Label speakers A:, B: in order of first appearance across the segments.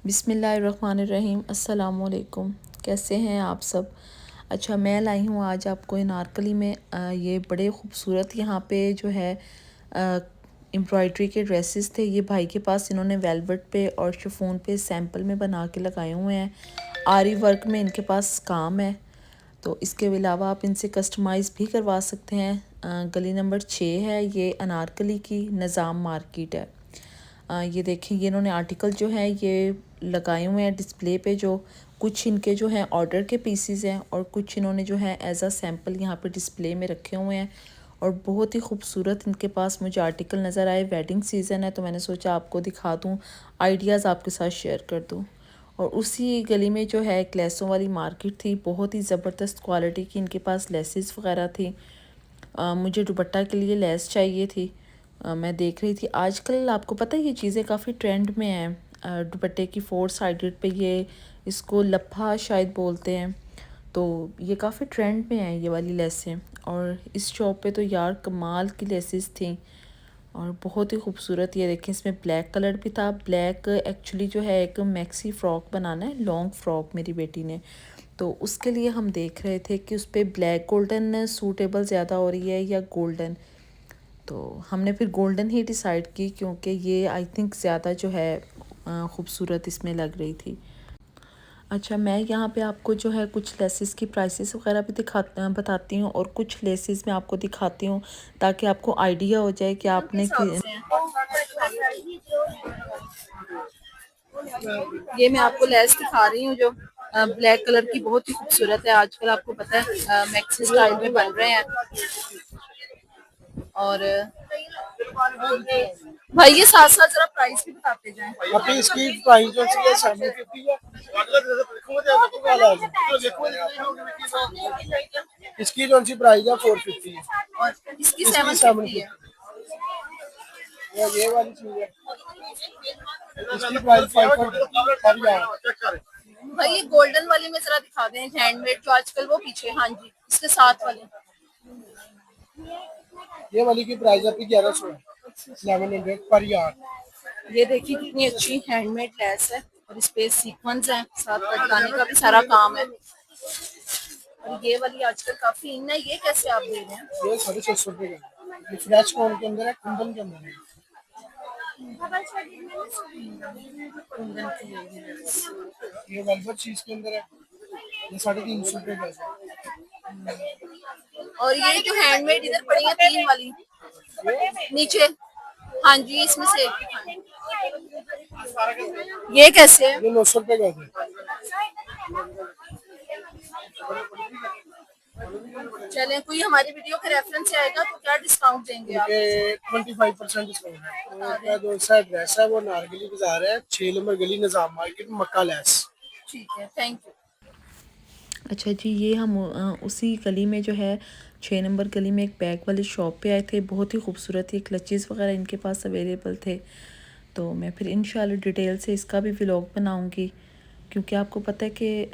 A: बिस्मिल्लाहिर्रहमानिर्रहीम। अस्सलामुअलैकुम। कैसे हैं आप सब? अच्छा, मैं लाई हूँ आज आपको अनारकली में ये बड़े ख़ूबसूरत यहाँ पे जो है एम्ब्रॉयडरी के ड्रेसेस थे। ये भाई के पास इन्होंने वेलवेट पे और शिफॉन पे सैंपल में बना के लगाए हुए हैं। आरी वर्क में इनके पास काम है, तो इसके अलावा आप इनसे कस्टमाइज़ भी करवा सकते हैं। गली नंबर 6 है, ये अनारकली की निज़ाम मार्केट है। ये देखें, ये इन्होंने आर्टिकल जो है ये लगाए हुए हैं डिस्प्ले पे। जो कुछ इनके जो हैं ऑर्डर के पीसीज हैं और कुछ इन्होंने जो है एज अ सैम्पल यहाँ पे डिस्प्ले में रखे हुए हैं। और बहुत ही खूबसूरत इनके पास मुझे आर्टिकल नज़र आए। वेडिंग सीज़न है तो मैंने सोचा आपको दिखा दूँ, आइडियाज़ आपके साथ शेयर कर दूँ। और उसी गली में जो है एक लेसों वाली मार्केट थी, बहुत ही ज़बरदस्त क्वालिटी की इनके पास लेसेस वगैरह थी। मुझे दुपट्टा के लिए लेस चाहिए थी। मैं देख रही थी आजकल, आपको पता है ये चीज़ें काफ़ी ट्रेंड में हैं। दुपट्टे की 4 साइडेड पे ये इसको लफा शायद बोलते हैं, तो ये काफ़ी ट्रेंड में है ये वाली लेसें। और इस शॉप पे तो यार कमाल की लेसेस थी और बहुत ही खूबसूरत। ये देखें, इसमें ब्लैक कलर भी था। ब्लैक एक्चुअली जो है एक मैक्सी फ़्रॉक बनाना है, लॉन्ग फ्रॉक मेरी बेटी ने, तो उसके लिए हम देख रहे थे कि उस पर ब्लैक गोल्डन सूटेबल ज़्यादा हो रही है या गोल्डन। तो हमने फिर गोल्डन ही डिसाइड की, क्योंकि ये आई थिंक ज़्यादा जो है ख़ूबसूरत इसमें लग रही थी। अच्छा, मैं यहाँ पे आपको जो है कुछ लेसेस की प्राइसेस वगैरह भी बताती हूँ और कुछ लेसेस मैं आपको दिखाती हूँ ताकि आपको आइडिया हो जाए कि आपने ये मैं आपको लेस दिखा रही हूँ जो ब्लैक कलर की बहुत ही खूबसूरत है। आजकल आपको पता है मैक्सी स्टाइल में बन रहे हैं। और भाई ये साथ साथ जरा प्राइस भी बताते जाएं।
B: अभी इसकी प्राइस जो है 750 है। इसकी जो सी प्राइस है 450 है
A: और इसकी
B: इसकी
A: 750 है।
B: 750। ये वाली चीज है, इसकी प्राइस 500।
A: भाई ये गोल्डन वाली में जरा दिखा दें, हैंडमेड जो आजकल, वो पीछे। हाँ जी, इसके साथ वाली।
B: ये वाली की प्राइस है 1100 है, 1100 पर यार्ड।
A: ये देखिए कितनी अच्छी हैंडमेड लेस है और इस पे सीक्वेंस है, साथ लटकाने का भी सारा काम है। और ये वाली आजकल काफी इन है। ये कैसे आप दे रहे हैं?
B: ये 650 का, ये फ्रेश कॉन के अंदर है, कुंदन के अंदर है। ये वेलवेट चीज के अंदर है, ये 350 का है।
A: और ये जो हैंडमेड इधर पड़ी है 3 वाली नीचे, हाँ जी, इसमें से ये कैसे है?
B: ये 900 का है।
A: चलें, कोई हमारी वीडियो के रेफरेंस से आएगा तो क्या डिस्काउंट देंगे आप?
B: 25% डिस्काउंट है। तो इसका जो सा एड्रेस है वो नारगली बाजार है, 6 नंबर गली, निजाम मार्केट, मक्का लेस।
A: ठीक है, थैंक यू। अच्छा जी, ये हम उसी गली में जो है 6 नंबर गली में एक बैग वाली शॉप पे आए थे। बहुत ही खूबसूरत ये क्लचेस वगैरह इनके पास अवेलेबल थे। तो मैं फिर इंशाल्लाह डिटेल से इसका भी व्लॉग बनाऊंगी, क्योंकि आपको पता है कि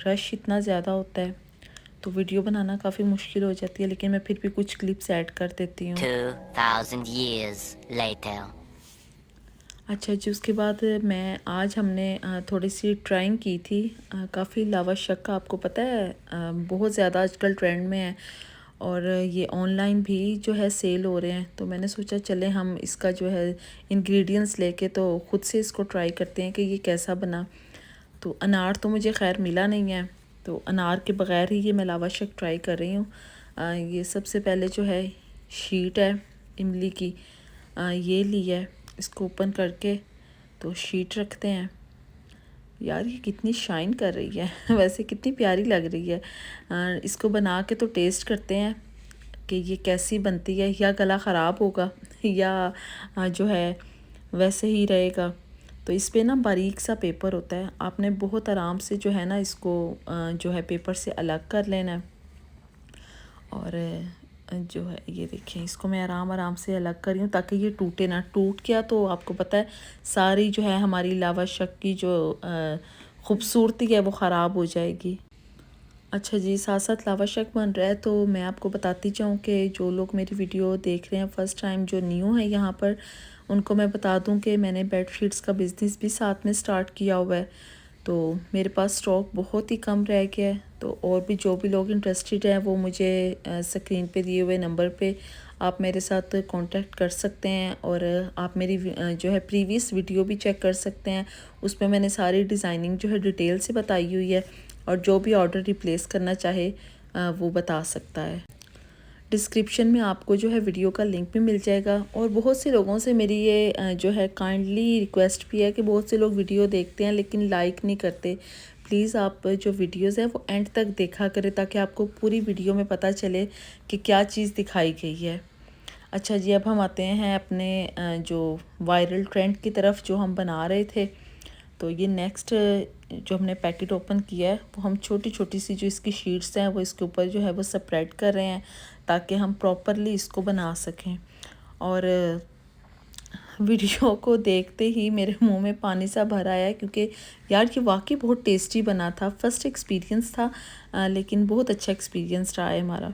A: रश इतना ज़्यादा होता है तो वीडियो बनाना काफ़ी मुश्किल हो जाती है, लेकिन मैं फिर भी कुछ क्लिप्स ऐड कर देती हूँ।
C: 2000 years later.
A: अच्छा जी, उसके बाद मैं आज हमने थोड़ी सी ट्राइंग की थी। काफ़ी लावा शक आपको पता है बहुत ज़्यादा आजकल ट्रेंड में है और ये ऑनलाइन भी जो है सेल हो रहे हैं। तो मैंने सोचा चले हम इसका जो है इंग्रेडिएंट्स लेके तो ख़ुद से इसको ट्राई करते हैं कि ये कैसा बना। तो अनार तो मुझे खैर मिला नहीं है, तो अनार के बग़ैर ही ये मैं लावा शक ट्राई कर रही हूँ। ये सबसे पहले जो है शीट है इमली की, ये ली है। इसको ओपन करके तो शीट रखते हैं। यार ये कितनी शाइन कर रही है वैसे कितनी प्यारी लग रही है। इसको बना के तो टेस्ट करते हैं कि ये कैसी बनती है, या गला ख़राब होगा या जो है वैसे ही रहेगा। तो इस पे ना बारीक सा पेपर होता है, आपने बहुत आराम से जो है ना इसको जो है पेपर से अलग कर लेना है। और जो है ये देखिए, इसको मैं आराम आराम से अलग कर रही हूँ ताकि ये टूटे ना। टूट गया तो आपको पता है सारी जो है हमारी लावा शक की जो खूबसूरती है वो ख़राब हो जाएगी। अच्छा जी, साथ साथ लावा शक बन रहा है तो मैं आपको बताती जाऊँ कि जो लोग मेरी वीडियो देख रहे हैं फ़र्स्ट टाइम, जो न्यू है यहाँ पर, उनको मैं बता दूं कि मैंने बेड शीट्स का बिज़नेस भी साथ में स्टार्ट किया हुआ है, तो मेरे पास स्टॉक बहुत ही कम रह गया है। तो और भी जो भी लोग इंटरेस्टेड हैं वो मुझे स्क्रीन पे दिए हुए नंबर पे आप मेरे साथ कांटेक्ट कर सकते हैं, और आप मेरी जो है प्रीवियस वीडियो भी चेक कर सकते हैं। उसमें मैंने सारी डिज़ाइनिंग जो है डिटेल से बताई हुई है, और जो भी ऑर्डर रिप्लेस करना चाहे वो बता सकता है। डिस्क्रिप्शन में आपको जो है वीडियो का लिंक भी मिल जाएगा। और बहुत से लोगों से मेरी ये जो है काइंडली रिक्वेस्ट भी है कि बहुत से लोग वीडियो देखते हैं लेकिन लाइक नहीं करते। प्लीज़ आप जो वीडियोस हैं वो एंड तक देखा करें, ताकि आपको पूरी वीडियो में पता चले कि क्या चीज़ दिखाई गई है। अच्छा जी, अब हम आते हैं अपने जो वायरल ट्रेंड की तरफ जो हम बना रहे थे। तो ये नेक्स्ट जो हमने पैकेट ओपन किया है वो हम छोटी छोटी सी जो इसकी शीट्स हैं वो इसके ऊपर जो है वो स्प्रेड कर रहे हैं, ताकि हम प्रॉपरली इसको बना सकें। और वीडियो को देखते ही मेरे मुंह में पानी सा भर आया, क्योंकि यार ये वाकई बहुत टेस्टी बना था। फर्स्ट एक्सपीरियंस था, लेकिन बहुत अच्छा एक्सपीरियंस रहा है हमारा।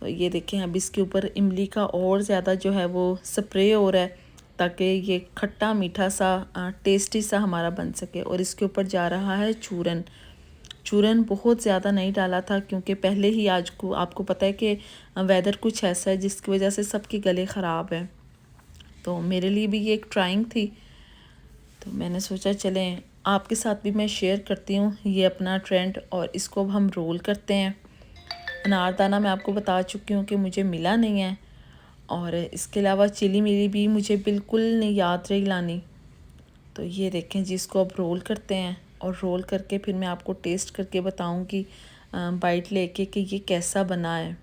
A: तो ये देखें, अब इसके ऊपर इमली का और ज़्यादा जो है वो स्प्रे हो रहा है, ताकि ये खट्टा मीठा सा टेस्टी सा हमारा बन सके। और इसके ऊपर जा रहा है चूरन। चूरन बहुत ज़्यादा नहीं डाला था, क्योंकि पहले ही आज को आपको पता है कि वेदर कुछ ऐसा है जिसकी वजह से सबके गले ख़राब है। तो मेरे लिए भी ये एक ट्राइंग थी, तो मैंने सोचा चलें आपके साथ भी मैं शेयर करती हूँ ये अपना ट्रेंड। और इसको अब हम रोल करते हैं। अनारदाना मैं आपको बता चुकी हूँ कि मुझे मिला नहीं है, और इसके अलावा चिली मिली भी मुझे बिल्कुल नहीं याद रही लानी। तो ये देखें जी, इसको अब रोल करते हैं, और रोल करके फिर मैं आपको टेस्ट करके बताऊंगी बाइट लेके कि ये कैसा बना है।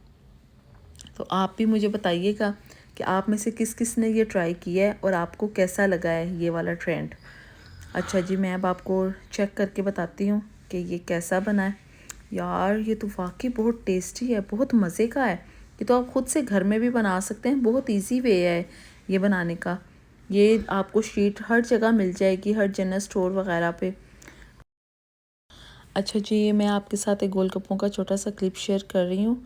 A: तो आप भी मुझे बताइएगा कि आप में से किस किस ने ये ट्राई किया है और आपको कैसा लगा है ये वाला ट्रेंड। अच्छा जी, मैं अब आपको चेक करके बताती हूँ कि ये कैसा बना है। यार ये तो वाकई बहुत टेस्टी है, बहुत मज़े का है। ये तो आप ख़ुद से घर में भी बना सकते हैं, बहुत इजी वे है ये बनाने का। ये आपको शीट हर जगह मिल जाएगी, हर जनरल स्टोर वगैरह पे। अच्छा जी, ये मैं आपके साथ एक गोलगप्पों का छोटा सा क्लिप शेयर कर रही हूँ।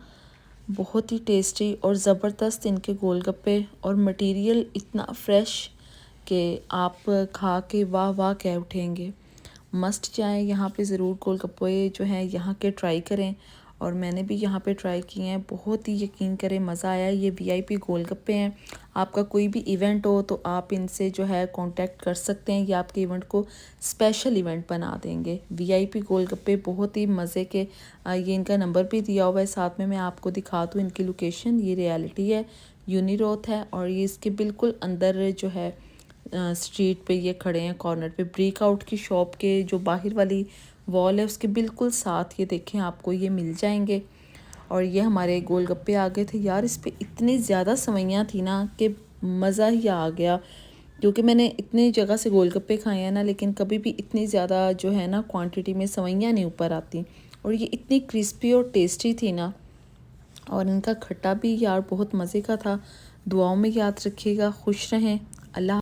A: बहुत ही टेस्टी और ज़बरदस्त इनके गोलगप्पे, और मटेरियल इतना फ्रेश कि आप खा के वाह वाह कह उठेंगे। मस्ट जाएँ यहाँ पे ज़रूर, गोलगप्पे जो हैं यहाँ के ट्राई करें। और मैंने भी यहाँ पे ट्राई किए हैं, बहुत ही यकीन करें मज़ा आया। ये वीआईपी गोलगप्पे हैं। आपका कोई भी इवेंट हो तो आप इनसे जो है कांटेक्ट कर सकते हैं, ये आपके इवेंट को स्पेशल इवेंट बना देंगे। वीआईपी गोलगप्पे बहुत ही मज़े के। ये इनका नंबर भी दिया हुआ है साथ में, मैं आपको दिखा दूँ इनकी लोकेशन। ये रियलिटी है, यूनी रोड है, और ये इसके बिल्कुल अंदर जो है स्ट्रीट पे ये खड़े हैं कॉर्नर पे। ब्रेकआउट की शॉप के जो बाहर वाली वॉल है उसके बिल्कुल साथ ये देखें आपको ये मिल जाएंगे। और ये हमारे गोलगप्पे आ गए थे। यार इस पे इतनी ज़्यादा सवैयाँ थी ना कि मज़ा ही आ गया, क्योंकि मैंने इतनी जगह से गोलगप्पे खाए हैं ना, लेकिन कभी भी इतनी ज़्यादा जो है ना क्वांटिटी में सवैयाँ नहीं ऊपर आती। और ये इतनी क्रिस्पी और टेस्टी थी ना, और इनका खट्टा भी यार बहुत मज़े का था। दुआओं में याद रखिएगा। खुश रहें। अल्लाह।